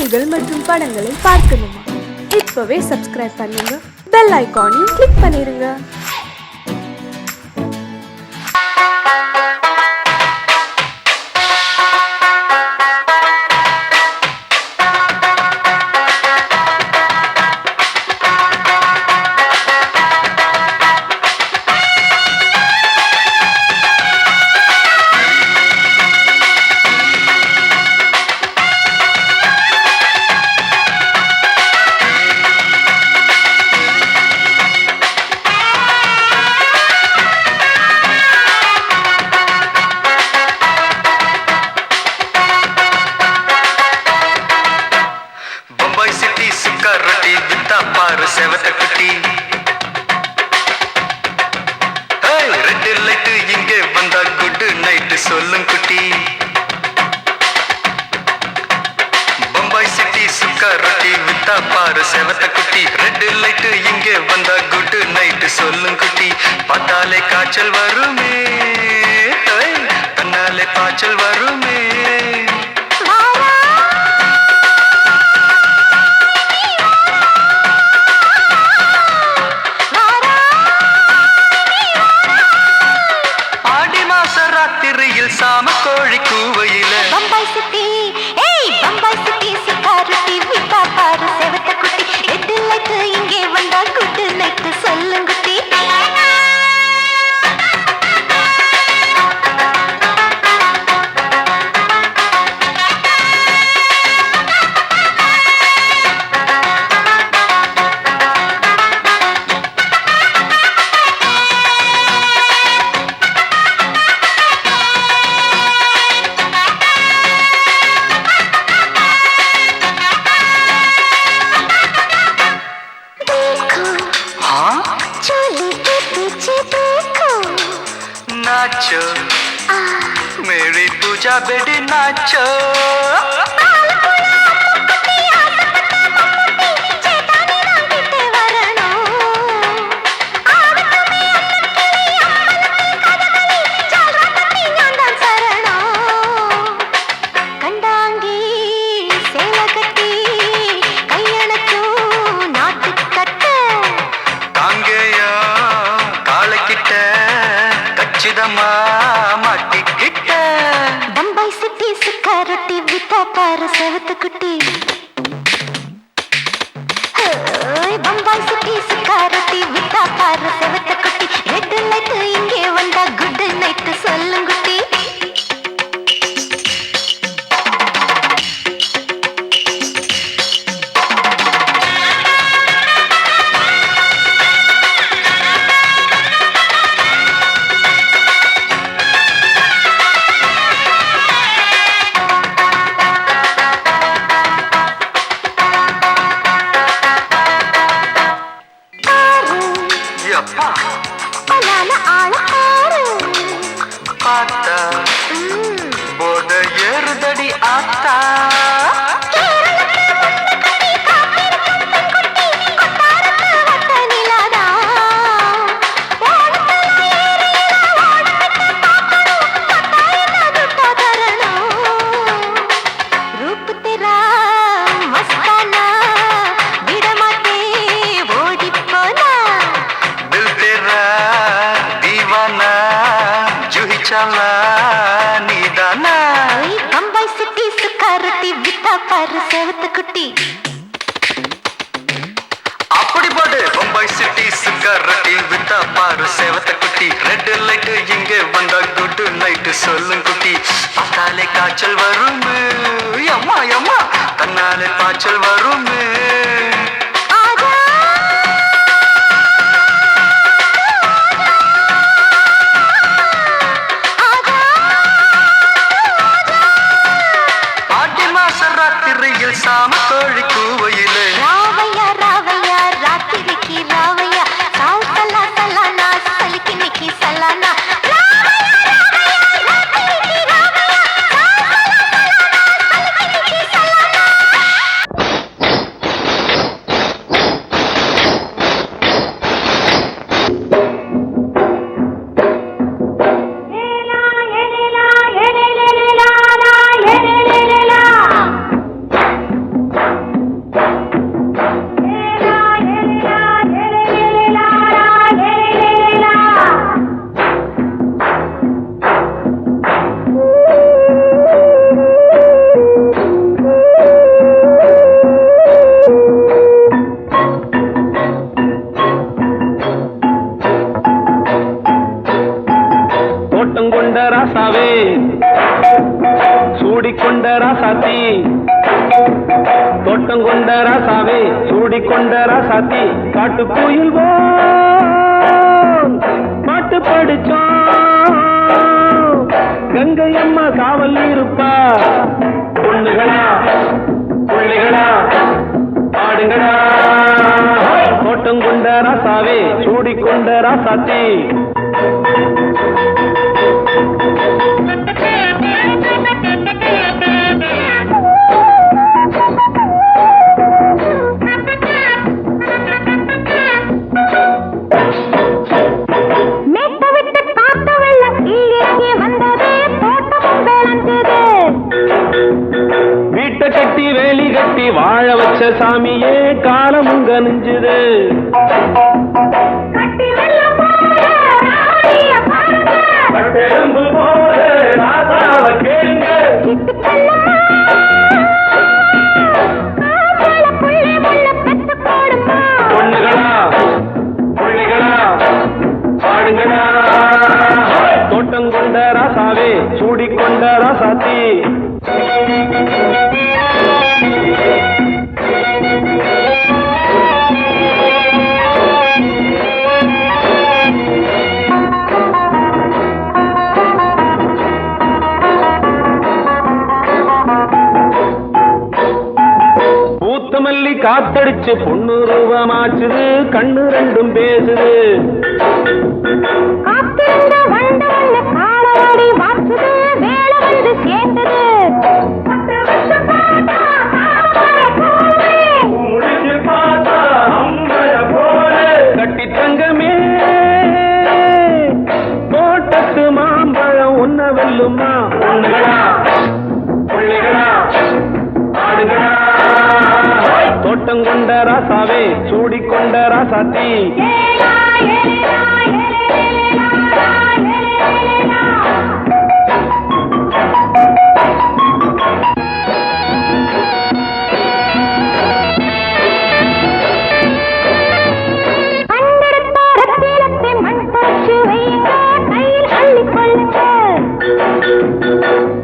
செய்திகள் மற்றும் படங்களை பார்க்கணுமா? இப்பவே சப்ஸ்கிரைப் பண்ணுங்க, பெல் ஐகானையும் கிளிக் பண்ணிருங்க. செவத்த குட்டி ரெட் லைட் இங்கே வந்தா குட் நைட் சொல்லும் குட்டி. பம்பாய் சிட்டி சுக்கா ரொட்டி வித்தா பாரு செவத்த குட்டி. ரெட் லைட் இங்கே வந்தா குட் நைட் சொல்லும் குட்டி. பார்த்தாலே காய்ச்சல் வருமே, தன்னாலே பாய்ச்சல் வருமே. சாம கோழி கூவையில பம்பாய் சிட்டி, பம்பாய் சிட்டி சிக்காரட்டி விட்டா பாரு செவத்த குட்டி. ரெட் லைட் இங்கே வந்தா குட் நைட் சொல்லுங்க குட்டி. नाचो मेरी पूजा बेटी नाचो. பம்பாய் சிட்டி சிக்காரட்டி வித்தா பாரு செவத்த குட்டி. பம்பாய் சிட்டி சிக்காரட்டி வித்தா பாரு செவத்த குட்டி. ரெட் லைட் இங்கே வந்தா குட் நைட் சொல்லுங்க குட்டி. பார்த்தா போத ஏறுதடி ஆத்தா. பம்பாய் சிட்டி சுக்காரட்டி வித்தா பாரு செவத்த குட்டி. அப்படி போடு பம்பாய் சிட்டி சுக்காரட்டி வித்தா பாரு செவத்த குட்டி. ரெட் லைட் இங்கே வந்தா குட் நைட் சொல்லும் குட்டி. பார்த்தாலே காய்ச்சல் வருமே, அம்மா அம்மா தன்னாலே பாய்ச்சல் வருமே. சாம கோழி கூவையிலே ராவையா ராவையா ராத்திரிக்கு ராவையா சாவு சல்லா சல்லானா சலிக்கு நிக்கி சல்லானா. ராசாவே சூடிக்கொண்ட ராசாத்தி தோட்டம் கொண்ட ராசாவே சூடிக்கொண்ட ராசாத்தி காட்டு கோயில் பாட்டு படிச்சோம் கங்கை அம்மா காவல் இருப்பா பொண்ணுகளா பிள்ளைகளா ஆடுங்களா தோட்டம் கொண்ட ராசாவே சூடிக்கொண்ட ராசாத்தி வீட்டை கட்டி வேலி கட்டி வாழ வச்ச சாமியே காலமும் கனிஞ்சுது பொண்ணுகளா பிள்ளைகளா பாடுங்களா தோட்டம் கொண்ட ராசாவே சூடிக்கொண்ட ராசாத்தி பூத்தமல்லி காத்தடிச்சு பொண்ணு ரூபமாச்சுது கண்ணு ரெண்டும் பேசுது கட்டி தங்கமே தோட்டத்து மாம்பழம் உன்ன வெல்லுமா பொண்ணுகளா பிள்ளைகளா ஆடுகளா தோட்டம் கொண்ட ராசாவே சூடிக்கொண்ட ராசாத்தி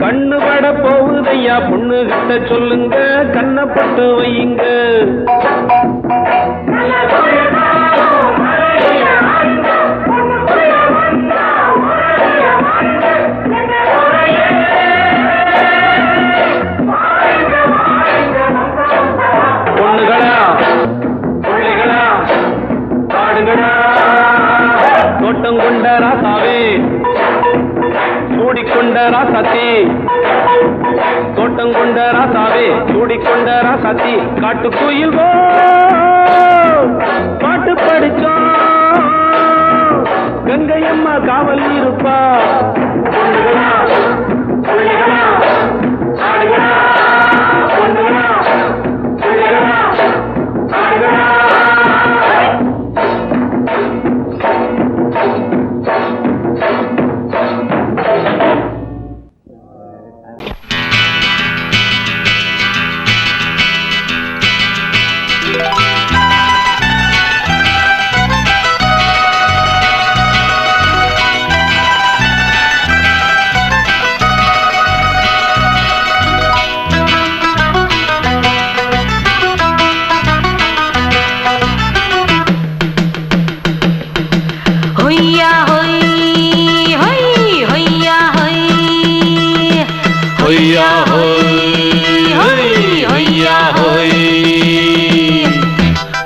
கண்ணு பட போகுதையா பொண்ணு கிட்ட சொல்லுங்க கண்ணப்பட்டு வையுங்க பொண்ணுகளா பிள்ளைகளா பாடுங்களா தோட்டம் கொண்ட ராசாவே சூடிக்கொண்ட ராசாத்தி தோட்டம் கொண்ட ராசாவே சூடிக்கொண்ட ராசாத்தி காட்டு கோயில் பாட்டு படிச்சோம் கங்கை அம்மா காவல் இருப்பா பொண்ணுகளா பிள்ளைகளா ஆடுகளா பொண்ணுகளா பிள்ளைகளா ஆடுகளா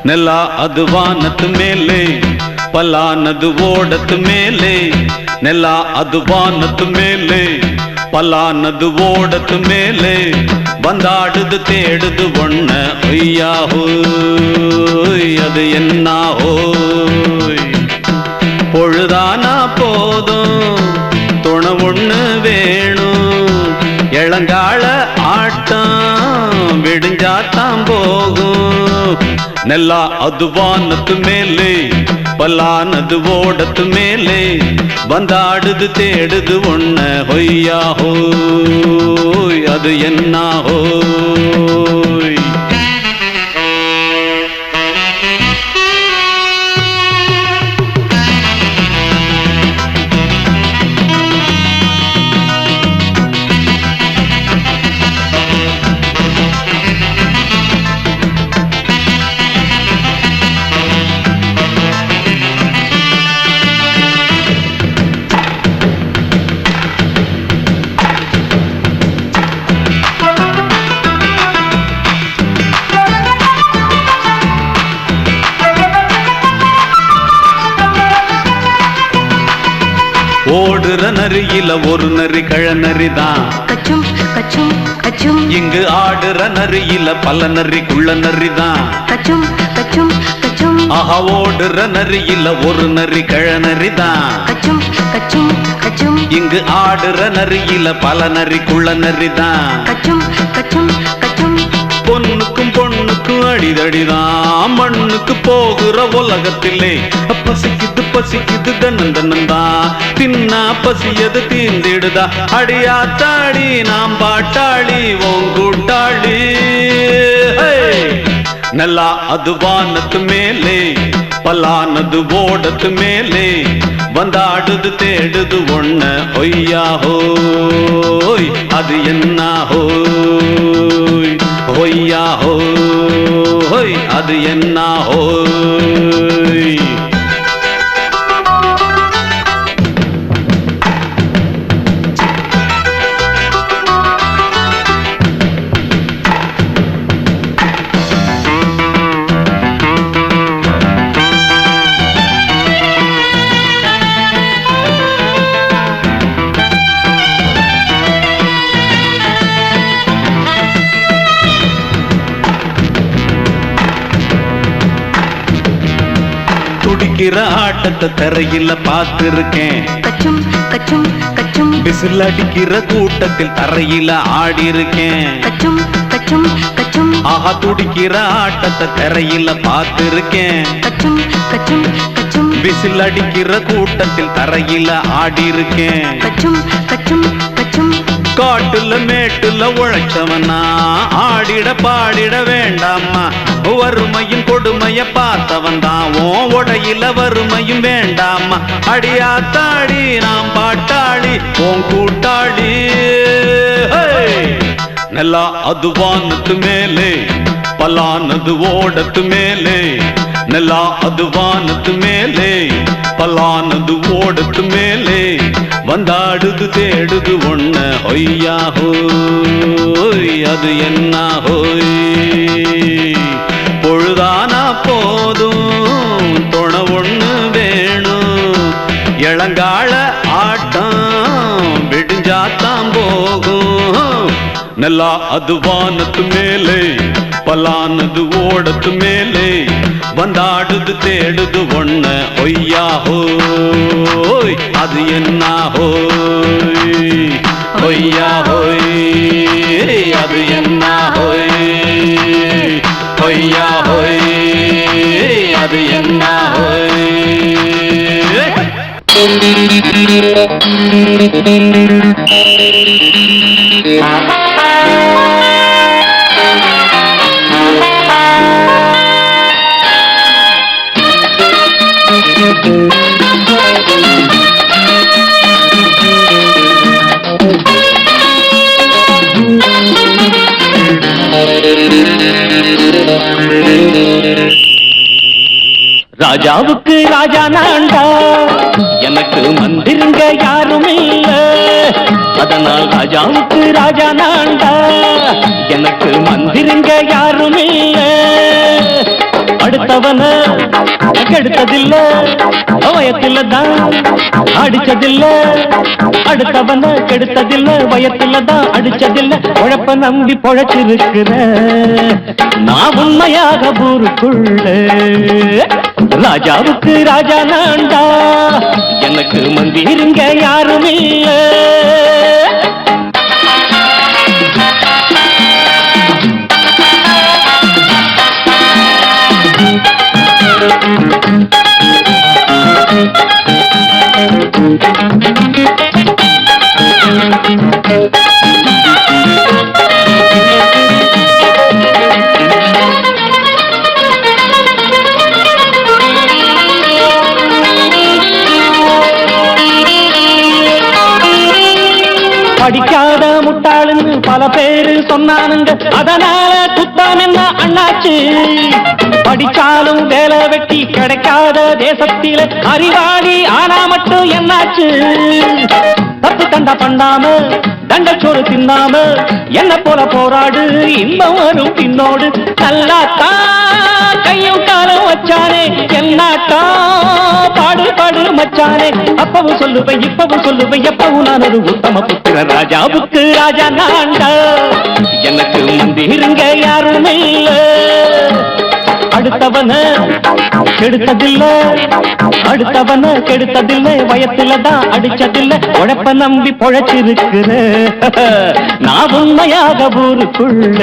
ನೆಲ ಅದು ವಾನದ ಮೇಲೆ ಪಲಾನದು ಓಡದ ಮೇಲೆ ನೆಲ ಅದು ವಾನದ ಮೇಲೆ ಪಲಾನದು ಓಡದ ಮೇಲೆ ಬಂದಾಡುದು தேடுது ஒண்ண ஒய்யா ஹோய் அது என்ன ஹோய் பொழுதானா போதும் துணை ஒண்ணு வேணும் இளங்கால ஆட்டம் விடிஞ்சாத்தான் போகும் ನೆಲ ಅದು ವಾನದ ಮೇಲೆ ಪಲಾನದು ಓಡದ ಮೇಲೆ ಬಂದಾಡುದು தேடுது ஒண்ண ಹೊಯ್ಯಾ ಹೋಯ್ ಅದು என்ன ಹೋಯ್ ஓடுற நரியில ஒரு நரி கழநரிதான். கச்சும் கச்சும் கச்சும் இங்கு ஆடுற நரியில பல நரி குள்ள நரிதான். கச்சும் கச்சும் கச்சும் ஆஹா ஓடுற நரியில ஒரு நரி கழநரிதான். கச்சும் கச்சும் கச்சும் இங்கு ஆடுற நரியில பல நரி குள்ள நரிதான். கச்சும் கச்சும் கச்சும் பொண்ணுக்கும் பொண்ணுக்கும் அடிதடிதான். மண்ணுக்கு போகிற உலகத்திலே பசிக்குது பசிக்குது தன்னந்தன்னந்தான். தின்னா பசியது தீர்ந்திடுதா. அடியாத்தாடி நாம் பாட்டாளி உன் கூட்டாளி. நல்லா அது வானத்து மேலே பலானது ஓடத்து மேலே வந்தாடுது தேடுது ஒண்ண ஒய்யா ஹோய் அது என்ன ஹோய் ஒய்யா ஹோய் அது என்ன ஹோய். துடிக்கிற ஆட்டத்தை தரையில பார்த்திருக்கேன். கச்சும் கச்சும் கச்சும் விசில் அடிக்கிற கூட்டத்தில் தரையில ஆடி இருக்கேன். கச்சும் கச்சும் கச்சும் ஆஹா துடிக்கிற ஆட்டத்தை தரையில பார்த்திருக்கேன். கச்சும் கச்சும் கச்சும் விசில் அடிக்கிற கூட்டத்தில் தரையில ஆடி இருக்கேன். கச்சும் கச்சும் கச்சும் காட்டுல மேட்டுல உழைச்சவனா ஆடிட பாடிட வேண்டாமா. வறுமையும் கொடுமைய பார்த்தவன் தான் உன் உடையில வறுமையும் வேண்டாமா. அடியாத்தாடி நாம் பாட்டாளி உன் கூட்டாளி. நல்லா அது வானத்து மேலே பலானது ஓடத்து மேலே. நல்லா அது வானத்து மேலே பலானது ஓடத்து மேலே வந்தாடுது தேடுது ஒண்ண ஒய்யா ஹோய் அது என்ன ஹோய். பொழுதானா போதும் துணை ஒண்ணு வேணும். இளங்கால ஆட்டம் விடிஞ்சாத்தான் போகும். நல்லா அது வானத்து மேலே பலானது ஓடத்து மேலே வந்தாடுது தேடுது ஒண்ண ஒய்யா ஹோய் அது என்ன ஹோய் ஒய்யா ஹோய் அது என்ன ஹோய் ஒய்யா ஹோய் அது என்ன ஹோய். ராஜாவுக்கு ராஜா நான்டா எனக்கு மந்திருங்க யாரும் இல்ல. அதனால் ராஜாவுக்கு ராஜா நான்டா எனக்கு மந்திருங்க யாரும் இல்ல. அடுத்தவன கெடுத்ததில்ல வயத்துல தான் அடிச்சதில்ல. அடுத்தவன கெடுத்ததில்ல வயத்துல தான் அடிச்சதில்ல. உழைப்ப நம்பி பொழைச்சிருக்கிற நான் உண்மையாக ஊருக்குள்ள. ராஜாவுக்கு ராஜா நான்டா எனக்கு மந்திருங்க யாரும் இல்ல. படிக்காத முட்டாளுன்னு பல பேரு சொன்னானுங்க. அதனால குத்தம் என்ன அண்ணாச்சு. படிச்சாலும் வேலை வெட்டி கிடைக்காத தேசத்தில அறிவாளி ஆனா மட்டும் என்னாச்சு. தப்பு தண்டா பண்ணாம தண்டச்சோறு தின்னாம என்ன போல போராடு இன்பம் வரும் பின்னோடு. நல்லாத்தான் கையும் காலம் வச்சானே என்னாட்டா பாடு பாடு மச்சானே அப்பவும் சொல்லுவேன் இப்பவும் சொல்லுவேன் எப்பவும் நான் ஒரு உத்தம புத்திர ராஜாவுக்கு ராஜா நான்டா எனக்கு முந்திருங்க யாரும் இல்ல அடுத்தவன கெடுத்ததில்லை வயத்துலதான் அடிச்சதில்லை உழைப்ப நம்பி பொழைச்சிருக்கிற நான் உண்மையாக ஊருக்குள்ள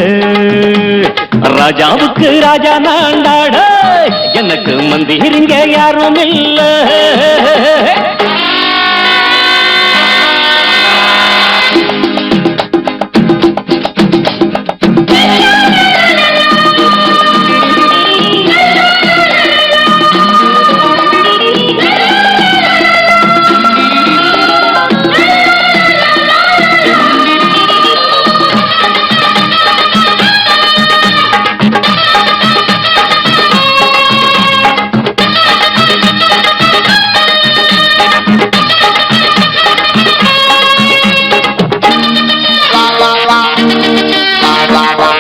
ராஜாவுக்கு ராஜா நான்டாட எனக்கு மந்திரிங்க யாரும் இல்ல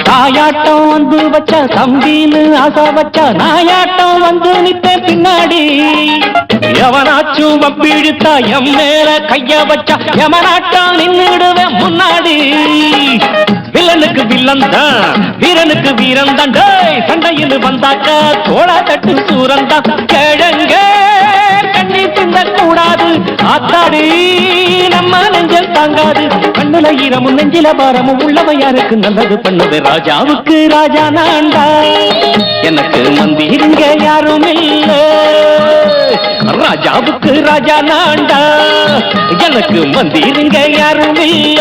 தாயாட்டம் வந்து வச்ச தம்பின்னு ஆசை வச்ச நாயாட்டம் வந்து நித்தேன் பின்னாடி எவனாச்சும் வப்பிழுத்தா எம் மேல கைய வச்சா எவனாட்டம் நின்னுடுவேன் முன்னாடி வில்லனுக்கு வில்லன் தான் வீரனுக்கு வீரன் தான் சண்டையில் வந்தாக்க தோளா தட்டு சூரன் தான் கிழங்க கண்ணி தின்ன கூடாது ஆத்தாடி நம்ம நெஞ்சல் தாங்காது கண்ணுல ஈரமும் நெஞ்சில பாரமும் உள்ளவன் யாருக்கு நல்லது பண்ணது ராஜாவுக்கு ராஜா நான்டா எனக்கு மந்திரிங்க யாரும் இல்ல ராஜாவுக்கு ராஜா நான்டா எனக்கு மந்திரிங்க யாரும் இல்ல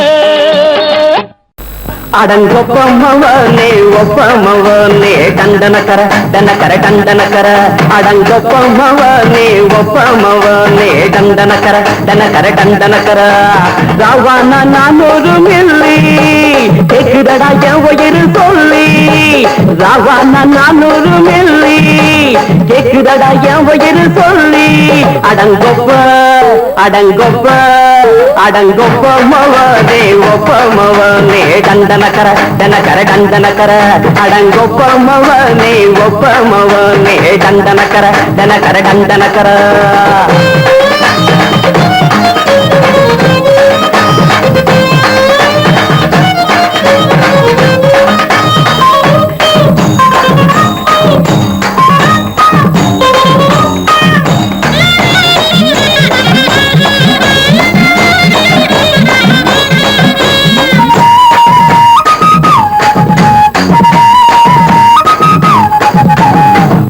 அடங்கொப்பமவனே ஒப்பமவனே டண்டனக்கர டண்டனக்கர அடங்கொப்பமவனே ஒப்பமவனே டண்டனக்கர ராவானா நான் ஒரு மில்லி கேக்குதடா என் உயிர் சொல்லி ராவானா நான் ஒரு மில்லி கேக்குதடா என் உயிர் சொல்லி அடங்கொப்பமவனே ஒப்பமவனே டண்டனக்கர அடங்கொப்பமவனே ஒப்பமவனே டண்டனக்கர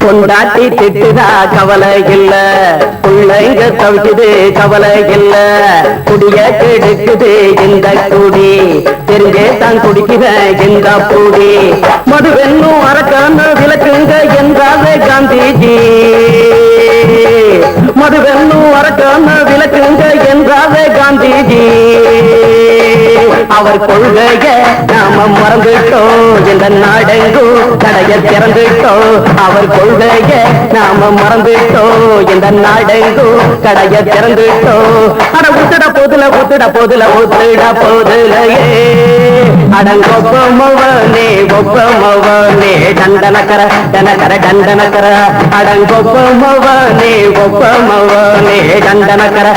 பொண்டாட்டி திட்டுதா கவலை இல்ல பிள்ளைங்க தவிக்குது கவலை இல்ல குடிய கெடுக்குது இந்த குடி தெரிஞ்சே தான் குடிக்கிற இந்த பூடி மதுவென்னும் அரக்கான விளக்குங்க என்றாவே காந்திஜி மதுவென்னும் அரக்கான விளக்குங்க என்றாவே காந்திஜி அவர் கொள்கைய நாம மறந்துட்டோம் இந்த நாடெங்கும் கடைய திறந்துட்டோம் அவர் கொள்கைய நாம மறந்துட்டோம் இந்த நாடெங்கும் கடைய திறந்துட்டோம் அட ஊத்துட போதுலையே அடங்கொப்பமவனே டண்டனக்கர அடங்கொப்பமவனே டண்டனக்கர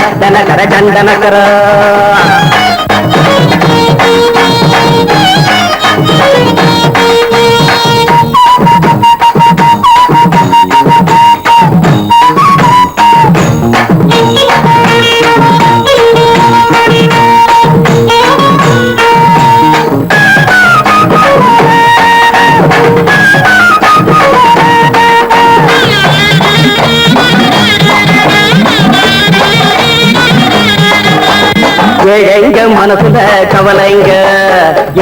எங்க மனசுல கவலைங்க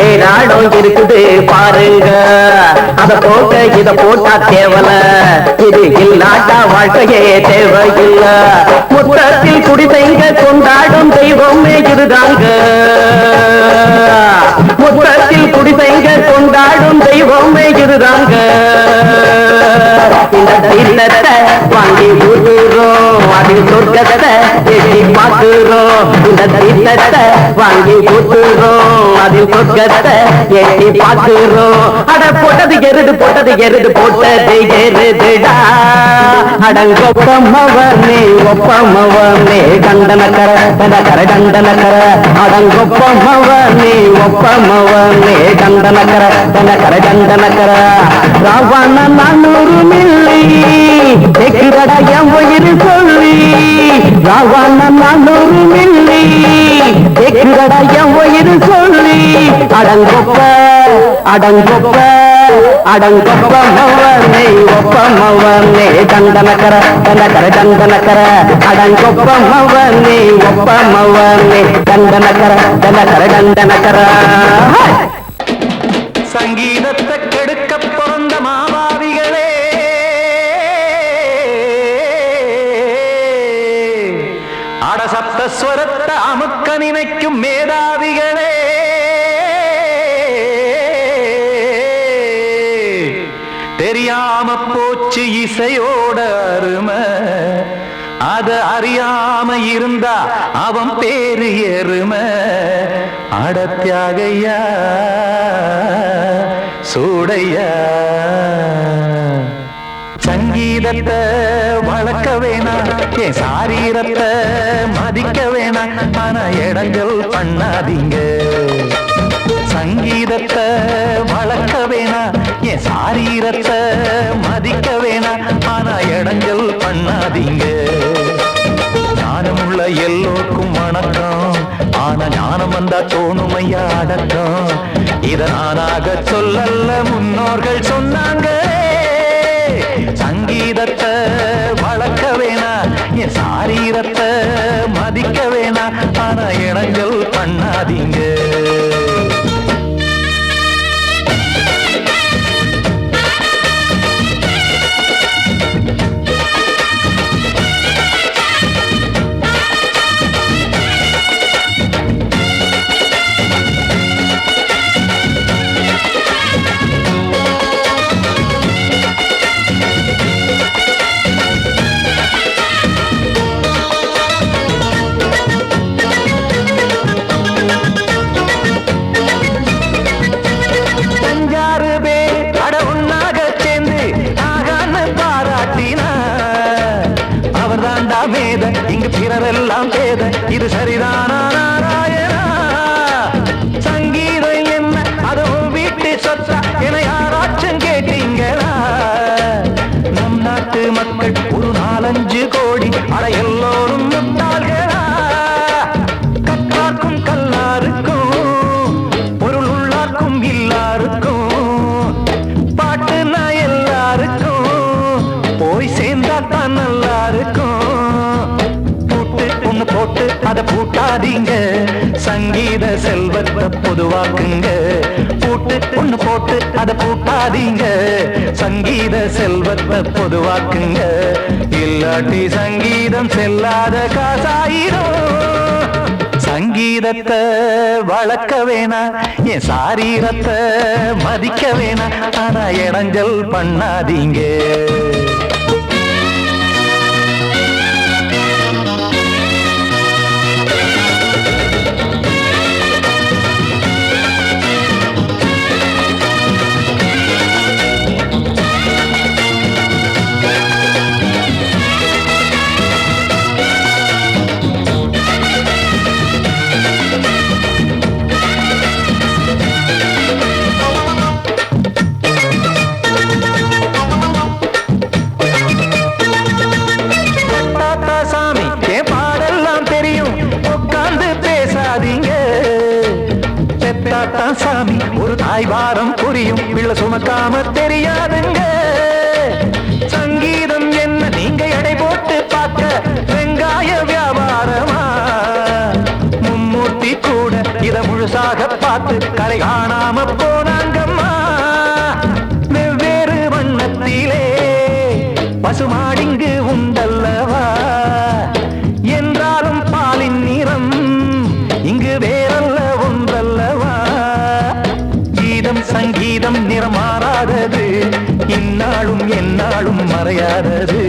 ஏராடம் இருக்குது பாருங்க அத போட்ட இத போட்டா தேவல இது இல்லாட்டா வாழ்க்கையே தேவையில்ல முத்தத்தில் குடிசைங்க கொண்டாடும் தெய்வமே இதுதாங்க முத்தத்தில் குடிசைங்க கொண்டாடும் தெய்வமே இதுதாங்க இந்த தீர்த்தத்தை வாங்கி ஊற்றுறோம் அது சொர்க்கத்தை எட்டி பார்க்கிறோம் இந்த தீர்த்தத்தை வாங்கி ஊற்றுறோம் அதில் சொர்க்கத்தை ஏற்றி பார்க்கிறோம். அட போட்டது எருது போட்டது எருதுடா. அடங்கொப்பமவனே ஒப்பமவனே கண்டனக்கர டண்டனக்கர அடங்கொப்பமவனே ஒப்பமவனே கண்டனக்கர டண்டனக்கர ராவண 400 மில்லி எக்குதடா என் உயிர் சொல்லி. ராவண 400 மில்லி எக்குதடா என் உயிர் சொல்லி. அடங்கொப்பமவனே ஒப்பமவனே கண்டனக்கர டண்டனக்கர அடங்கொப்பமவனே ஒப்பமவனே கண்டனக்கர டண்டனக்கர. சங்கீதத்தை கெடுக்க பிறந்த மாபாவிகளே, அடசப்தஸ்வரத்தை அமுக்க நினைக்கும் மேதாவிகளே, தெரியாம போச்சு இசையோட அருமை, அத அறியாம இருந்தா அவன் பேரு எருமை. அடத்தியாகையா சூடையா சங்கீதத்தை வளர்க்க வேணாம், என் சாரீரத்தை மதிக்க வேணாம், ஆனா இடங்கள் பண்ணாதீங்க. சங்கீதத்தை வளர்க்க வேணாம், என் சாரீரத்தை மதிக்க வேணாம், ஆனா இடங்கள் பண்ணாதீங்க. ஞானமுள்ள எல்லோருக்கும் வணக்கம், ஆனா ஞானம் வந்தா தோணுமையா அடக்கம். இத நானாக சொல்லல்ல முன்னோர்கள் சொன்னாங்க. சங்கீதத்தை வளர்க்க வேணாம், என் சாரீரத்தை மதிக்க வேணாம், ஆனா இடங்கள் பண்ணாதீங்க. இங்கு பிறரெல்லாம் பேத, இது சரிதானா நாராயணா? சங்கீதம் என்ன அதுவும் வீட்டு சொத்தா என யாராச்சும் கேட்டீங்களா? நம் நாட்டு மக்கள் ஒரு 4-5 கோடி, அட எல்லோரும் முட்டாள்களா? கற்றார்க்கும் கல்லாருக்கும் பொருள் உள்ளார்க்கும் இல்லாருக்கும் பாட்டுனா எல்லாருக்கும் போய் சேர்ந்தா தான் நல்லா இருக்கும். போட்டு அத பூட்டாதீங்க, சங்கீத செல்வத்தை பொதுவாக்குங்க. பூட்டு ஒண்ணு போட்டு அத பூட்டாதீங்க, சங்கீத செல்வத்தை பொதுவாக்குங்க. இல்லாட்டி சங்கீதம் செல்லாத காசாயிரும். சங்கீதத்தை வளர்க்க வேணாம், என் சாரீரத்தை மதிக்க வேணாம், ஆனா இடைஞ்சல் பண்ணாதீங்க. சாமி ஒரு தாய் வாரம் புரியும், பிள்ளை சுமக்காம தெரியாதுங்க. சங்கீதம் என்ன நீங்க எடை போட்டு பார்க்க வெங்காய வியாபாரமா? மும்மூர்த்தி கூட இத முழுசாக பார்த்து கரை காணாம போனாங்கம்மா. வெவ்வேறு வண்ணத்திலே பசுமாடிங்கு உண்டல்லவா? என்றாலும் பாலின் நிறம் இங்கு வேறல்ல ஒன்றல்லவா? சங்கீதம் நிறமாறாதது, இந்நாளும் எந்நாளும் மறையாதது.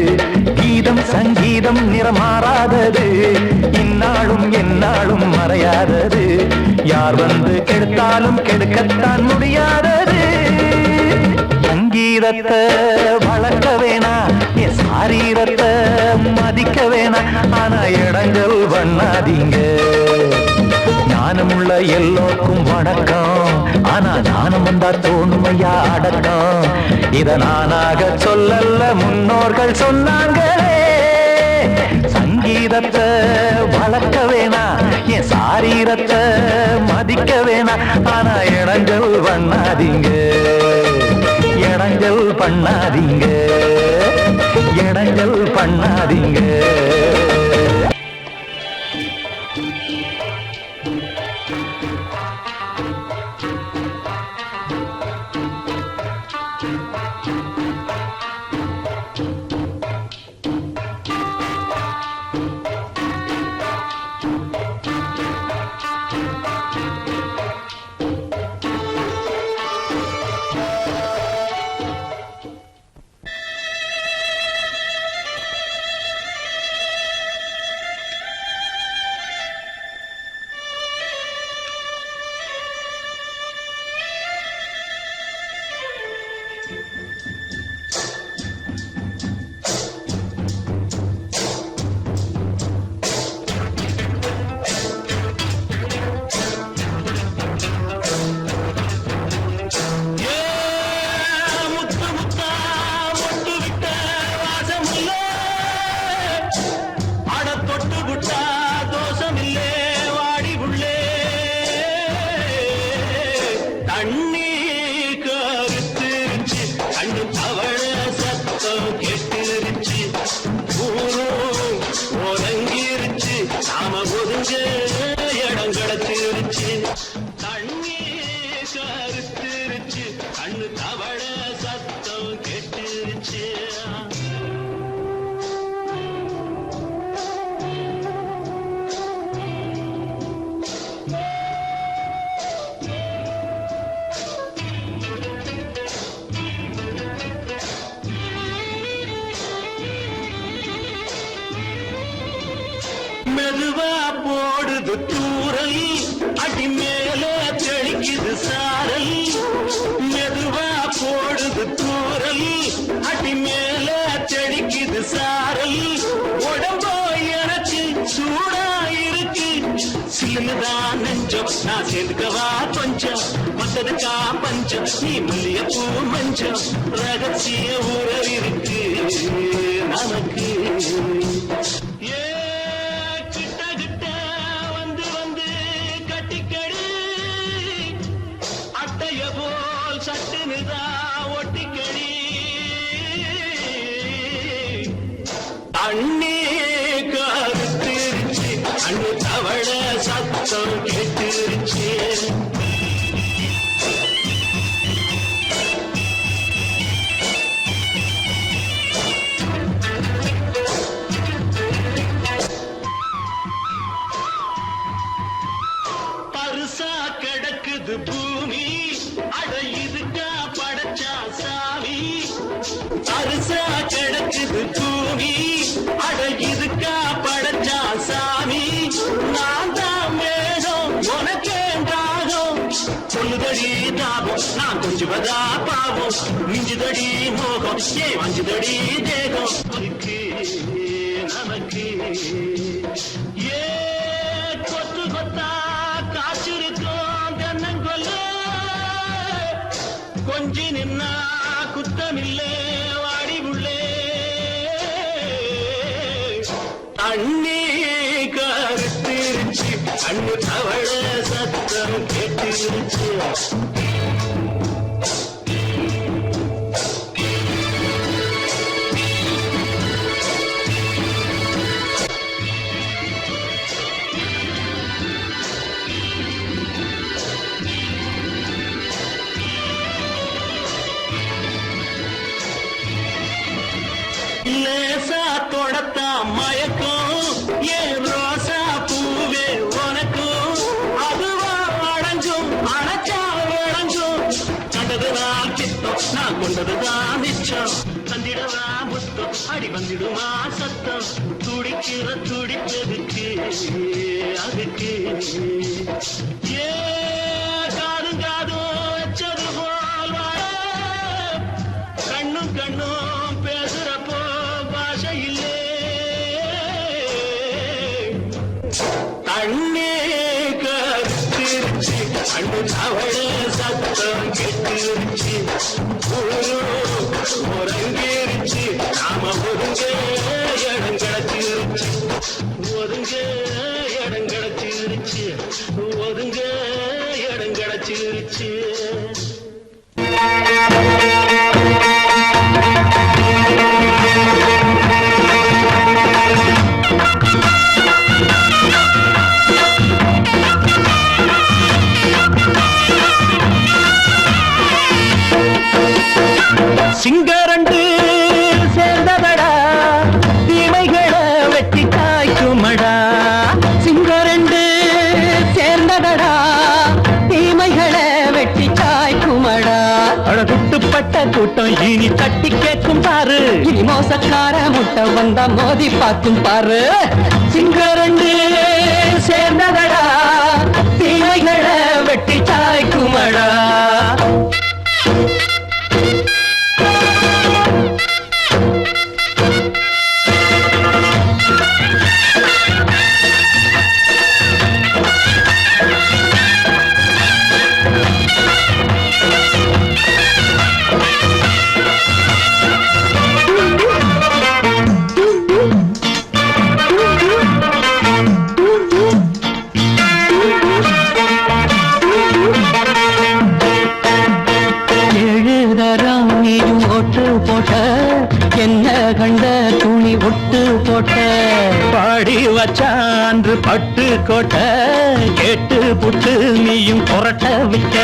கீதம் சங்கீதம் நிறமாறாதது, இந்நாளும் எந்நாளும் மறையாதது. யார் வந்து கெடுத்தாலும் கெடுக்கத்தான் முடியாதது. சங்கீதத்தை வளர்க்க வேணா, என் சாரீரத்தை மதிக்க வேணா, ஆனா இடங்கள் பண்ணாதீங்க. ஞானமுள்ள எல்லோருக்கும் வணக்கம், ஆனா ஞானம் வந்தா தோணுமையா அடக்கம். இத நானாக சொல்லல்ல, முன்னோர்கள் சொன்னாங்களே. சங்கீதத்தை வளர்க்க வேணா, என் சாரீரத்தை மதிக்க வேணா, ஆனா இடங்கள் பண்ணாதீங்க, இடங்கள் பண்ணாதீங்க, இடங்கள் பண்ணாதீங்க. மெதுவா போடுது தூரல், அடி மேலே தெளிக்குது சாரல். மெதுவா போடுது தூரல், அடி மேலே தெளிக்குது சாரல். உடம்போ எனக்கு சூடா இருக்கு, சிலுதான் நெஞ்சம், நான் சேர்ந்துக்கவா கொஞ்சம், மத்ததுக்கா பஞ்சம், நீ மல்லிய பூ மஞ்சம். ரகசிய உறவு இருக்கு நமக்கு. அண்ணே கருத்திருச்சு, அண்ணு தவள சத்தம் கேட்டுருச்சு. பருசா கிடக்குது பூமி, அட இதுக்கா படைச்சா சாமி. பருசா கிடக்குது பூமி, அட இதுக்கா படைச்சா சாமி. நான் தான் மேகம், உனக்கே தாகம், சொல்லுதடி தாபம், நான் கொஞ்சுவதா பாவம். மிஞ்சுதடி மோகம், ஏ வஞ்சுதடி தேகம். நமக்கு ஏ கொத்து கொத்தா காய்ச்சிருக்கோம் தென்னங்கொல்ல, கொஞ்சி நின்னா குத்தமில்லே வாடி உள்ளே. அண்ணே கருத்திருச்சு, அண்ணு தவள சத்தம் கேட்டுருச்சு. லேசா தொடத்தா மயக்கம், ஏன் ரோசா பூவே உனக்கும். அதுவா அடைஞ்சும் அணைச்சா விளைஞ்சும், கண்டது நான் சித்தம் நான் கொண்டதுதான் மிச்சம் தந்திடவா முத்தம் அடி வந்திடுமா சத்தம் துடிக்கிற துடிப்பதுக்கு அதுக்கு ஏ காதும் காதும் வச்சது போல் வாழ கண்ணும் கண்ணும் பேசுறப்போ பாஷை இல்லே தண்ணே கருத்திருச்சு அண்ணு அவள சத்தம் கெட்டிருச்சு ஒருங்கிருச்சு நாம ஒருங்க இடம் கிடச்சிருச்சு ஒருங்க இடம் கிடச்சிருச்சு ஒருங்க இடம் கிடச்சிருச்சு சிங்கரண்டு சேர்ந்ததடா தீமைகளை வெட்டி காய்க்குமடா சிங்கரண்டு சேர்ந்ததடா தீமைகளை வெட்டி காய்க்குமடா அழகுட்டுப்பட்ட கூட்டம் இனி தட்டி கேட்கும் பாரு இனி மோசக்கார முட்டை வந்தா மோதி பார்க்கும் பாரு சிங்கரண்டு சேர்ந்ததடா தீமைகளை வெட்டி காய்க்குமடா என்ன கண்ட துணி ஒட்டு போட்ட பாடி வச்சான்று பட்டு கோட்ட கேட்டு புட்டு நீயும் புரட்ட விட்ட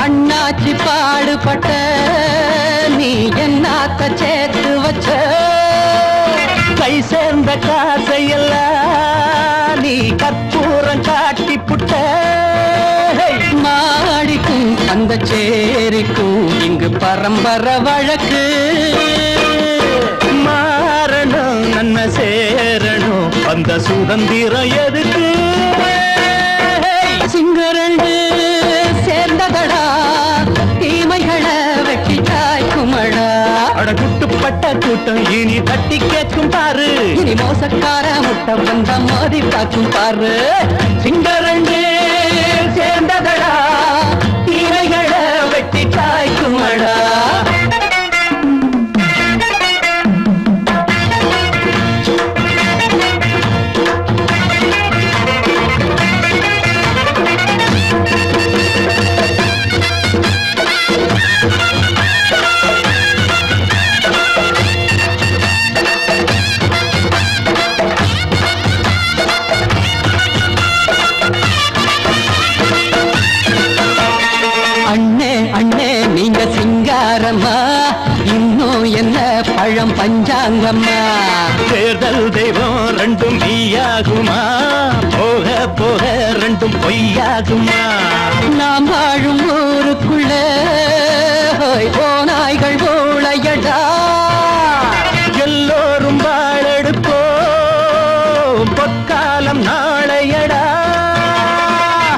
அண்ணாச்சி பாடுபட்ட நீ என்னாத்த சேர்த்து வச்ச கை சேர்ந்த காசையெல்லாம் நீ கற்பூரம் காட்டி புட்ட மாடிக்கும் அந்த சேரிக்கும் இங்கு பரம்பரை வழக்கு மாறணும் நன்மை சேரணும் அந்த சுதந்திரம் எதுக்கு சிங்கரண்டு சேர்ந்ததடா தீமைகளை வெட்டி காய்க்குமடா அடகுட்டுப்பட்ட கூட்டம் இனி தட்டி கேட்கும் பாரு இனி மோசக்கார முட்டை வந்த மோதி பார்க்கும் பாரு சிங்கரண்டு சேர்ந்ததடா தீமைகளை வெட்டி காய்க்குமடா இன்னும் என்ன பழம் பஞ்சாங்கம்மா தேர்தல் தெய்வம் ரெண்டும் மெய்யாகுமா போக போக ரெண்டும் பொய்யாகுமா நாம் வாழும் ஊருக்குள்ள ஓநாய்கள் ஊழையடா எல்லோரும் வாழெடுப்போம் பொற்காலம் நாளையடா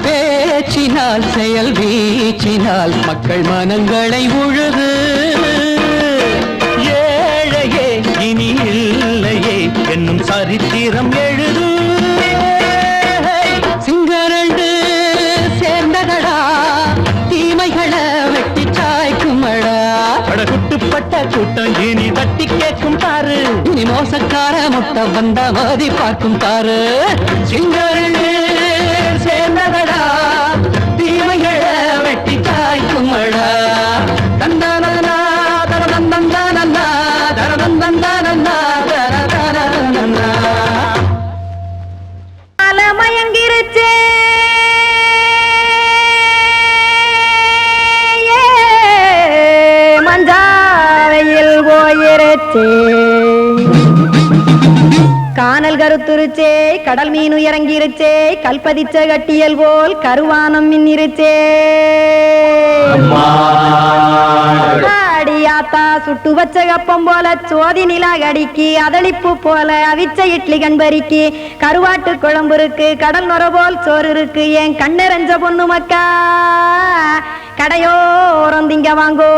பேச்சினால் செயல் வீச்சினால் மக்கள் மனங்களை உழுது ஏழையே இனி இல்லையே என்னும் சரித்திரம் எழுது சிங்கரண்டு சேர்ந்ததடா தீமைகளை வெட்டி சாய்க்குமடா அடகுட்டுப்பட்ட கூட்டம் இனி தட்டி கேட்கும் பாரு இனி மோசக்கார முட்டை வந்த மோதி பார்க்கும் பாரு சிங்கரண்டு சேர்ந்ததடா தீமைகளை வெட்டி காய்க்குமடா தந்தானா தரதந்தந்தானா தரதந்தந்தானா தரதந்தந்தானா மயங்கிருச்சே மஞ்சாவையில் போயிருச்சே கானல் கருத்துருச்சே கடல் மீன் இறங்கிருச்சே கல்பதிச்ச கட்டியல் போல் கருவானம் மின்னிருச்சே அடியாத்தா சுட்டு வச்ச கப்பம் போல சோதி நிலா கடிக்கு அதளிப்பு போல அவிச்ச இட்லி கண்பறிக்கு கருவாட்டு குழம்பு இருக்கு கடல் நுர போல் சோறு இருக்கு என் கண்ணெரஞ்ச பொண்ணு மக்கா கடையோரம் திங்க வாங்கோ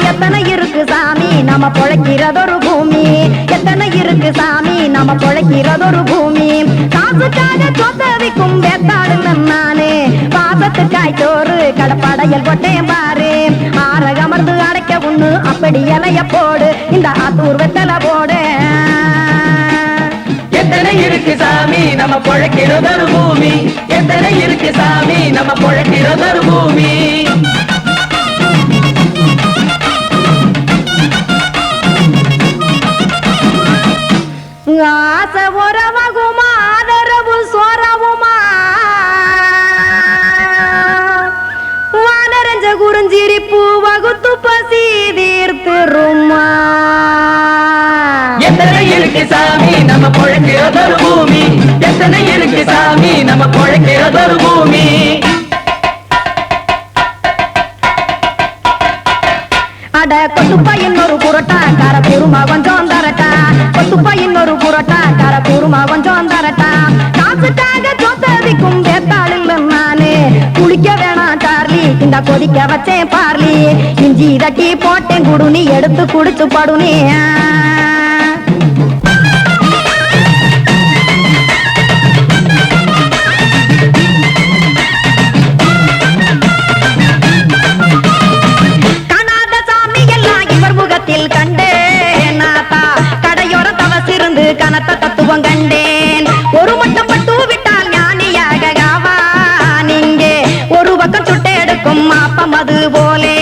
எத்தனை இருக்கு சாமி நம்ம பொழைக்கிறதொரு பூமி எத்தனை இருக்கு சாமி நம்ம பொழைக்கிறதொரு பூமி காசுக்காக சொத்தவிக்கும் வேத்தாடு நானு பாசத்துக்காய் சோறு கடப்படையல் போட்டேன் பாரு ஆரகமர்ந்து அடைக்க ஒண்ணு அப்படி இலைய போடு இந்த ஆத்தூர் வெத்தலை போடு எத்தனை இருக்கு சாமி நம்ம பொழைக்கிறதொரு பூமி எத்தனை இருக்கு சாமி நம்ம பொழைக்கிறதொரு பூமி ஆசை உறவகுமா ஆதரவு சோறவுமா வானரஞ்ச குறிஞ்சிரிப்பு வகுத்து பசி தீர்த்துருமா எத்தனை இருக்கு சாமி நம்ம பொழைக்கிறதொரு பூமி எத்தனை இருக்கு சாமி நம்ம பொழைக்கிறதொரு பூமி அட கொத்துப்பா இன்னொரு புரோட்டா கார குருமா கொஞ்சம் தரட்டா கொத்துப்பா இன்னொரு புரோட்டா கார குருமா கொஞ்சம் தரட்டா காசுக்காக சொத்ததிக்கும் வேத்தாளில் நானு குளிக்க வேணாம் சார்லி இந்த கொதிக்க வச்சேன் பார்லி இஞ்சி தட்டி போட்டேன் குடுனி எடுத்து குடிச்சு படுனி கண்டேன் நாத்தா கடையோர தவசிருந்து கனத்த தத்துவம் கண்டேன் ஒரு மட்டம் பட்டு விட்டால் ஞானியாக நீங்கே ஒரு பக்கம் சுட்டு எடுக்கும் மாப்பம் அது போலே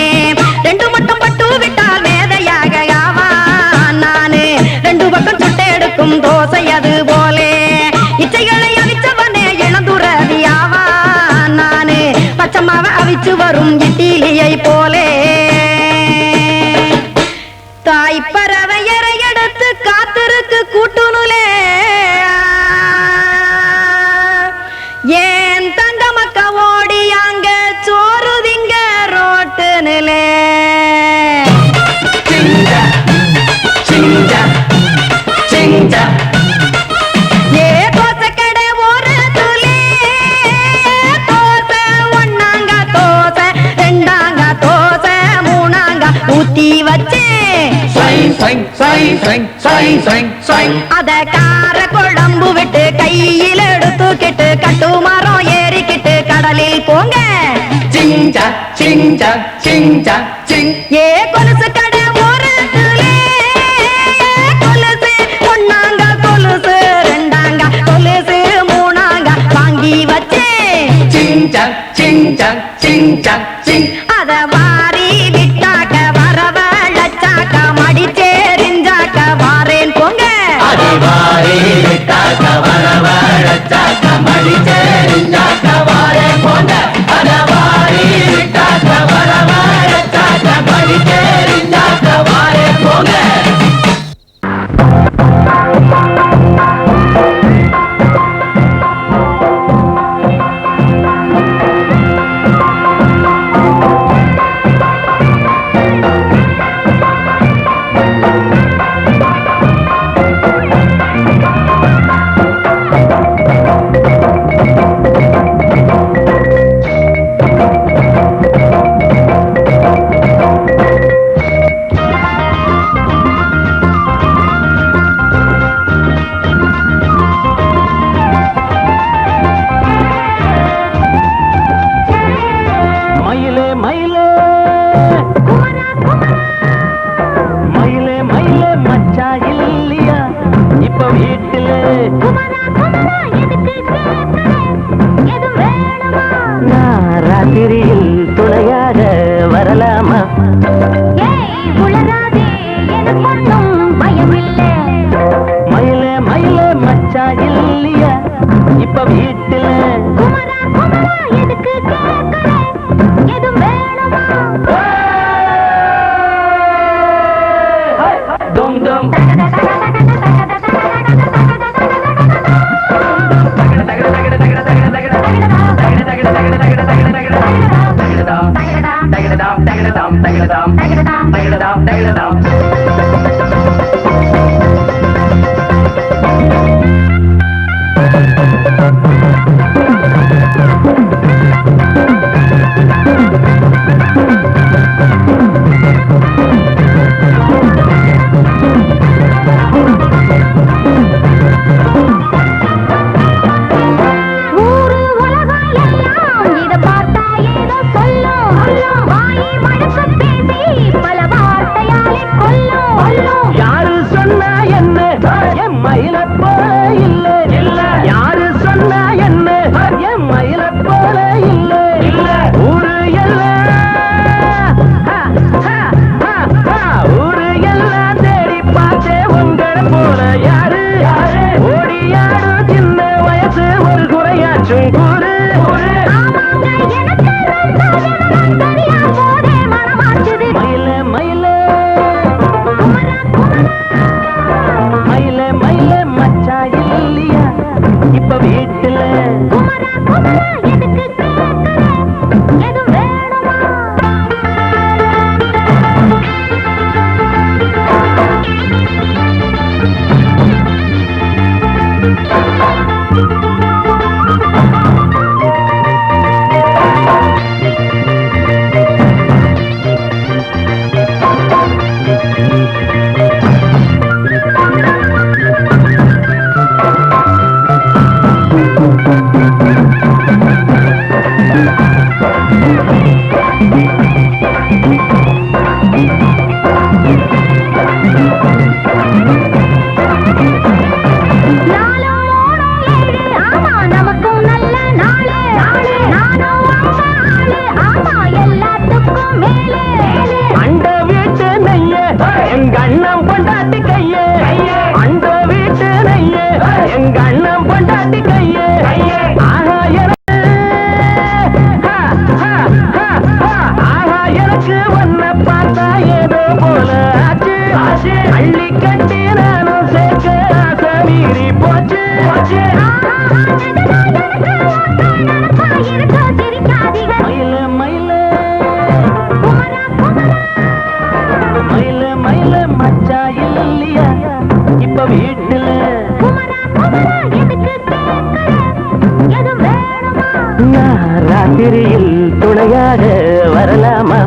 ரெண்டு மட்டம் பட்டு விட்டால் மேதையாக நானு ரெண்டு பக்கம் சுட்டு எடுக்கும் தோசை அது போலே இச்சைகளை அவிச்சவனே இளந்துறவியாவா நானு பச்சமாவ அவிச்சு வரும் இட்டிலியை போலே தாய் பறவையரை எடுத்து காத்திருக்கு கூட்டுனுலே ஏன் தங்க மக்க ஓடி அங்க சோறுதிங்க ரோட்டு நிலே ஏ தோசை கடை ஒரு துளே தோசை ஒன்னாங்க தோசை ரெண்டாங்க தோசை மூணாங்க ஊத்தி வச்சே அத கார குழம்பு விட்டு கையில் எடுத்துக்கிட்டு கட்டு மரம் ஏறிக்கிட்டு கடலில் போங்க ஏ கொலுசு கடை ஒரு கொலுசு ஒன்னாங்க கொலுசு ரெண்டாங்க கொலுசு மூணாங்க வாங்கி வச்சே அத வாரி விட்டாக்க வரவழைச்சாக்க மடிச்சேரிஞ்சாக்க வாரேன் போங்க ராத்திரியில் துணையாக வரலாமா மயிலே மயிலே மச்சா இல்லையா இப்ப வீட்டுல தகிடதாம் தகிடதாம் தகிடதாம் தகிடதாம் தகிடதாம் யாரு சொன்னா என்ன என் மயில போல இல்ல இல்ல யாரு சொன்னா என்ன என் மயில போல இல்ல இல்ல ஊரு எல்லாம் ஊரு எல்லாம் தேடி பார்த்தே உங்களை போல யாரு ஓடியாரு சின்ன வயசு ஒரு குறையாச்சும் கூறு மயில மயில மயில மயில மச்சா இல்லையா இப்ப வீட்டுல அண்ட வீட்டு நெய்ய எங்க அண்ணன் பொண்டாட்டி கைய அண்ட வீட்டு நெய்ய எங்க அண்ணன் பொண்டாட்டி கைய ஆஹா எனக்கு ஒன்ன பார்த்தா ஏதோ போல ஆச்சு அள்ளி கட்டி நானும் சேர்க்க ஆசை மீறி போச்சு மயில மயில மயில மயில மச்சா இல்லையா இப்ப வீட்டுல நான் ராத்திரியில் துணையாக வரலாமா